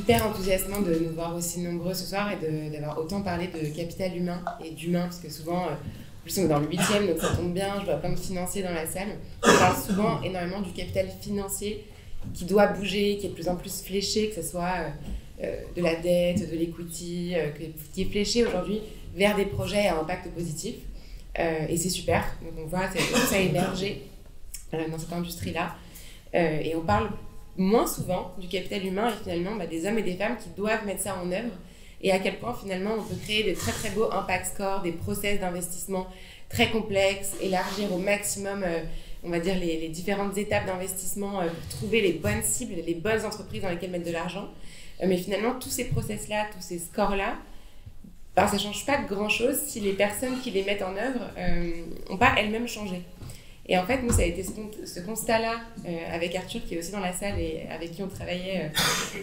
hyper enthousiasmant de nous voir aussi nombreux ce soir et d'avoir autant parlé de capital humain et d'humain, parce que souvent, en plus on est dans le 8e, donc ça tombe bien, je vois plein de financiers dans la salle. On parle souvent énormément du capital financier qui doit bouger, qui est de plus en plus fléché, que ce soit de la dette, de l'equity, qui est fléché aujourd'hui vers des projets à impact positif. Et c'est super, donc on voit ça émerger dans cette industrie-là. Et on parle moins souvent du capital humain et finalement des hommes et des femmes qui doivent mettre ça en œuvre et à quel point finalement on peut créer de très très beaux impact scores, des process d'investissement très complexes, élargir au maximum on va dire les différentes étapes d'investissement pour trouver les bonnes cibles, les bonnes entreprises dans lesquelles mettre de l'argent. Mais finalement tous ces process-là, tous ces scores-là, ça ne change pas grand-chose si les personnes qui les mettent en œuvre n'ont pas elles-mêmes changé. Et en fait, nous, ça a été ce constat-là, avec Arthur, qui est aussi dans la salle et avec qui on travaillait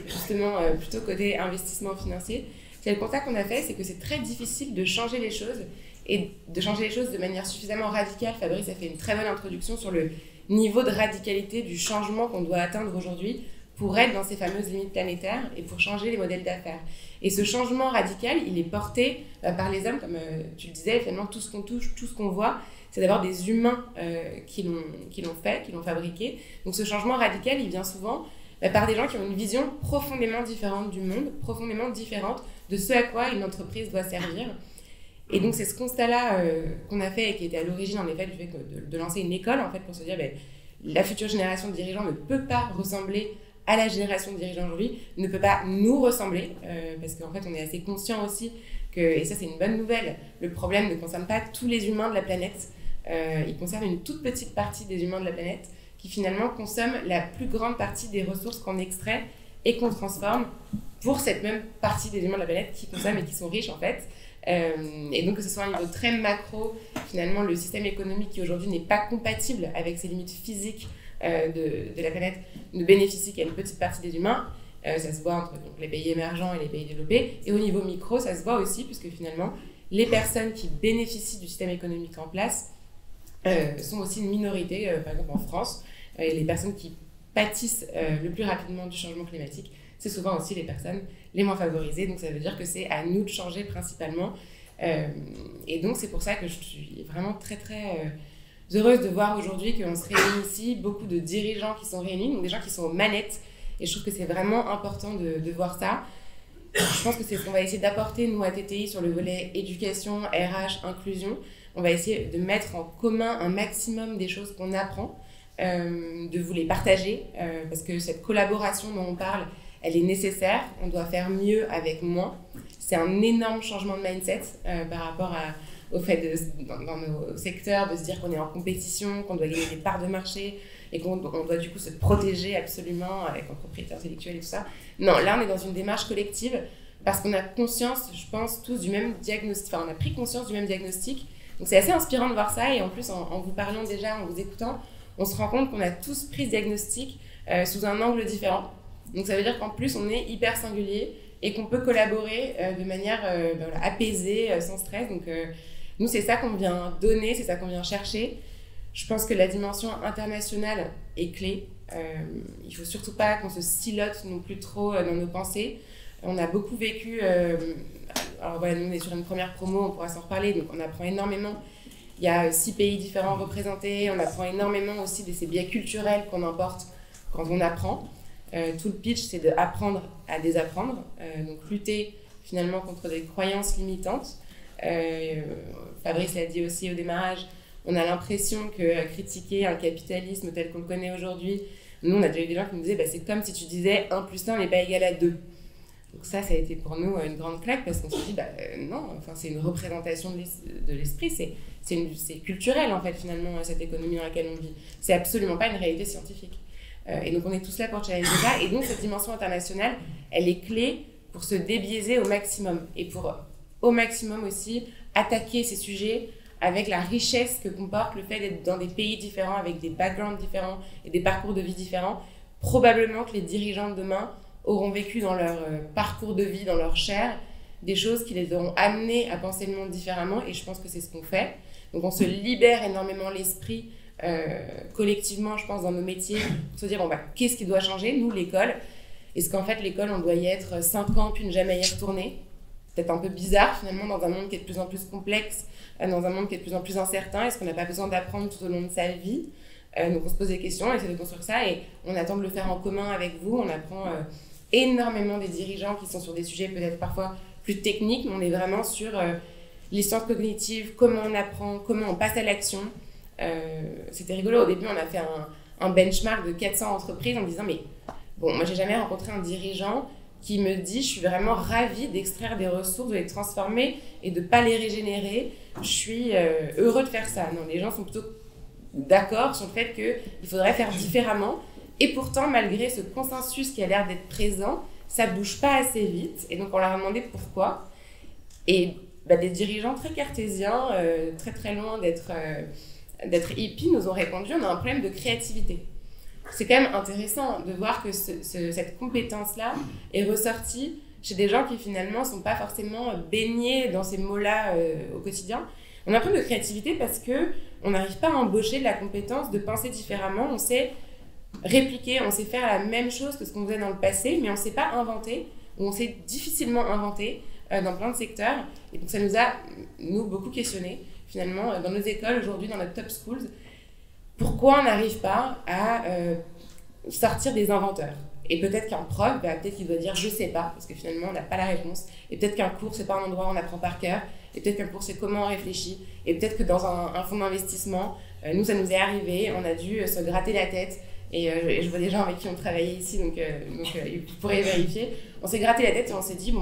justement plutôt côté investissement financier. C'est le constat qu'on a fait, c'est que c'est très difficile de changer les choses et de changer les choses de manière suffisamment radicale. Fabrice a fait une très bonne introduction sur le niveau de radicalité du changement qu'on doit atteindre aujourd'hui pour être dans ces fameuses limites planétaires et pour changer les modèles d'affaires. Et ce changement radical, il est porté par les hommes, comme tu le disais, finalement, tout ce qu'on touche, tout ce qu'on voit, c'est d'abord des humains qui l'ont fait, qui l'ont fabriqué. Donc ce changement radical, il vient souvent par des gens qui ont une vision profondément différente du monde, profondément différente de ce à quoi une entreprise doit servir. Et donc c'est ce constat-là qu'on a fait et qui était à l'origine en effet du fait de lancer une école en fait, pour se dire la future génération de dirigeants ne peut pas ressembler à la génération de dirigeants aujourd'hui, ne peut pas nous ressembler, parce qu'en fait on est assez conscient aussi que, et ça c'est une bonne nouvelle, le problème ne concerne pas tous les humains de la planète, il concerne une toute petite partie des humains de la planète qui finalement consomment la plus grande partie des ressources qu'on extrait et qu'on transforme pour cette même partie des humains de la planète qui consomment et qui sont riches en fait. Et donc que ce soit à un niveau très macro, finalement le système économique qui aujourd'hui n'est pas compatible avec ses limites physiques de la planète ne bénéficie qu'à une petite partie des humains. Ça se voit entre donc, les pays émergents et les pays développés. Et au niveau micro, ça se voit aussi puisque finalement les personnes qui bénéficient du système économique en place sont aussi une minorité, par exemple en France. Et les personnes qui pâtissent le plus rapidement du changement climatique, c'est souvent aussi les personnes les moins favorisées. Donc ça veut dire que c'est à nous de changer principalement. Et donc c'est pour ça que je suis vraiment très très heureuse de voir aujourd'hui qu'on se réunit ici, beaucoup de dirigeants qui sont réunis, donc des gens qui sont aux manettes. Et je trouve que c'est vraiment important de voir ça. Je pense que c'est ce qu'on va essayer d'apporter, nous, à TTI, sur le volet éducation, RH, inclusion. On va essayer de mettre en commun un maximum des choses qu'on apprend, de vous les partager, parce que cette collaboration dont on parle, elle est nécessaire. On doit faire mieux avec moins. C'est un énorme changement de mindset par rapport au fait, dans nos secteurs, de se dire qu'on est en compétition, qu'on doit gagner des parts de marché et qu'on doit du coup se protéger absolument avec un propriété intellectuelle et tout ça. Non, là, on est dans une démarche collective parce qu'on a conscience, je pense, tous du même diagnostic. Enfin, on a pris conscience du même diagnostic. Donc, c'est assez inspirant de voir ça. Et en plus, en vous parlant déjà, en vous écoutant, on se rend compte qu'on a tous pris ce diagnostic sous un angle différent. Donc, ça veut dire qu'en plus, on est hyper singulier et qu'on peut collaborer de manière apaisée, sans stress. Donc, nous, c'est ça qu'on vient donner, c'est ça qu'on vient chercher. Je pense que la dimension internationale est clé. Il ne faut surtout pas qu'on se silote non plus trop dans nos pensées. On a beaucoup vécu... alors voilà, nous, on est sur une première promo, on pourra s'en reparler, donc on apprend énormément. Il y a 6 pays différents représentés. On apprend énormément aussi de ces biais culturels qu'on emporte quand on apprend. Tout le pitch, c'est d'apprendre à désapprendre. Donc lutter finalement contre des croyances limitantes. Fabrice l'a dit aussi au démarrage, on a l'impression que critiquer un capitalisme tel qu'on le connaît aujourd'hui, nous on a déjà eu des gens qui nous disaient c'est comme si tu disais 1 + 1 n'est pas égal à 2. Donc ça a été pour nous une grande claque parce qu'on s'est dit non, enfin, c'est une représentation de l'esprit, c'est culturel en fait finalement cette économie dans laquelle on vit. C'est absolument pas une réalité scientifique. Et donc on est tous là pour challenger ça et donc cette dimension internationale, elle est clé pour se débiaiser au maximum et pour au maximum aussi attaquer ces sujets avec la richesse que comporte le fait d'être dans des pays différents, avec des backgrounds différents et des parcours de vie différents. Probablement que les dirigeants de demain auront vécu dans leur parcours de vie, dans leur chair, des choses qui les auront amenés à penser le monde différemment, et je pense que c'est ce qu'on fait. Donc on se libère énormément l'esprit collectivement, je pense, dans nos métiers, pour se dire, qu'est-ce qui doit changer, nous, l'école. Est-ce qu'en fait, l'école, on doit y être 5 ans puis ne jamais y retourner? Peut-être un peu bizarre finalement dans un monde qui est de plus en plus complexe, dans un monde qui est de plus en plus incertain. Est-ce qu'on n'a pas besoin d'apprendre tout au long de sa vie? Donc on se pose des questions, on essaie de construire ça et on attend de le faire en commun avec vous. On apprend énormément des dirigeants qui sont sur des sujets peut-être parfois plus techniques, mais on est vraiment sur les sciences cognitives, comment on apprend, comment on passe à l'action. C'était rigolo, au début on a fait un benchmark de 400 entreprises en disant mais bon, moi j'ai jamais rencontré un dirigeant qui me dit je suis vraiment ravie d'extraire des ressources, de les transformer et de ne pas les régénérer. Je suis heureux de faire ça. Non, les gens sont plutôt d'accord sur le fait qu'il faudrait faire différemment. Et pourtant, malgré ce consensus qui a l'air d'être présent, ça ne bouge pas assez vite. Et donc, on leur a demandé pourquoi. Et des dirigeants très cartésiens, très très loin d'être hippies, nous ont répondu on a un problème de créativité. C'est quand même intéressant de voir que cette compétence-là est ressortie chez des gens qui finalement ne sont pas forcément baignés dans ces mots-là au quotidien. On a un problème de créativité parce qu'on n'arrive pas à embaucher de la compétence de penser différemment. On sait répliquer, on sait faire la même chose que ce qu'on faisait dans le passé, mais on ne sait pas inventer, ou on sait difficilement inventer dans plein de secteurs. Et donc ça nous a, nous, beaucoup questionnés, finalement, dans nos écoles, aujourd'hui, dans notre top schools. Pourquoi on n'arrive pas à sortir des inventeurs? Et peut-être qu'un prof, peut-être qu'il doit dire je sais pas, parce que finalement on n'a pas la réponse. Et peut-être qu'un cours, c'est pas un endroit où on apprend par cœur. Et peut-être qu'un cours, c'est comment on réfléchit. Et peut-être que dans un fonds d'investissement, nous, ça nous est arrivé, on a dû se gratter la tête. Et je vois des gens avec qui on travaillait ici, donc vous pourrez vérifier. On s'est gratté la tête et on s'est dit,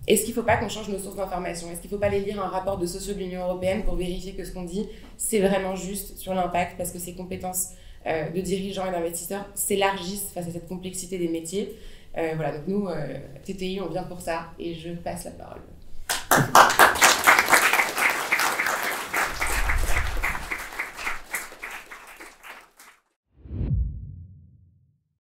est-ce qu'il ne faut pas qu'on change nos sources d'information? Est-ce qu'il ne faut pas aller lire un rapport de socio de l'Union européenne pour vérifier que ce qu'on dit, c'est vraiment juste sur l'impact, parce que ces compétences de dirigeants et d'investisseurs s'élargissent face à cette complexité des métiers. Voilà, donc nous, TTI, on vient pour ça et je passe la parole.